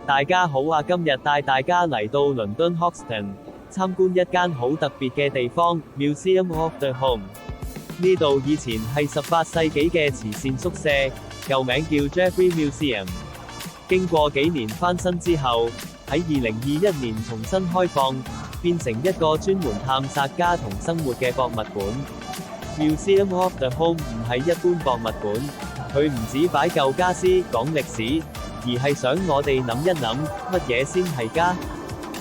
大家好啊！今日帶大家嚟到倫敦 Hoxton， 參觀一間好特別嘅地方 Museum of the Home。呢度以前係18世紀嘅慈善宿舍，舊名叫 Jeffrey Museum。經過幾年翻新之後，喺2021年重新開放，變成一個專門探索家庭生活嘅博物館。Museum of the Home 唔係一般博物館，佢唔止擺舊家私講歷史，而係想我哋諗一諗，乜嘢先係家？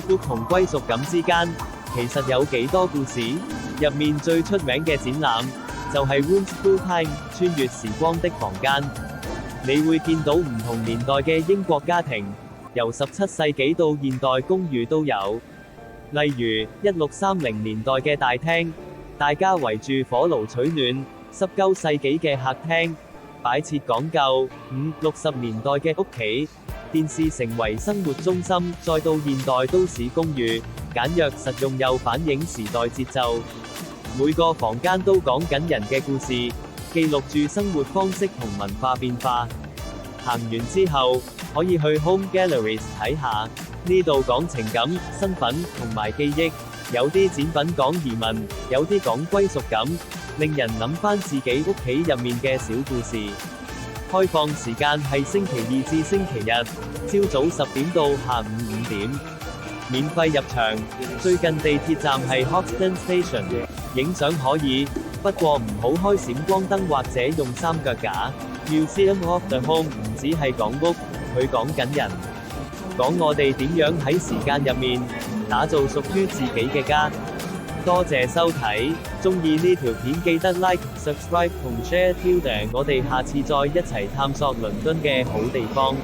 屋同歸屬感之間，其實有幾多故事？入面最出名嘅展覽，就係 Rooms Through Time， 穿越時光的房間。你會見到唔同年代嘅英國家庭，由17世紀到現代公寓都有。例如1630年代嘅大廳，大家圍住火爐取暖；19世紀嘅客廳，擺設講究；60年代嘅屋企，電視成為生活中心；再到現代都市公寓，簡約實用又反映時代節奏。每個房間都講緊人嘅故事，記錄住生活方式同文化變化。行完之後，可以去 Home Galleries 睇下，呢度講情感、身份同埋記憶。有啲展品講移民，有啲講歸屬感，令人諗返自己屋企入面嘅小故事。開放時間係星期二至星期日，朝早10點到下午5點，免費入場。最近地鐵站係 Hoxton Station， 影相可以，不過唔好開閃光燈或者用三腳架。Museum of the Home 唔只係講屋，佢講緊人，講我哋點樣喺時間入面打造屬於自己嘅家。多謝收睇，鍾意呢條片記得 Like、Subscribe 同 Share。我哋下次再一齊探索倫敦嘅好地方。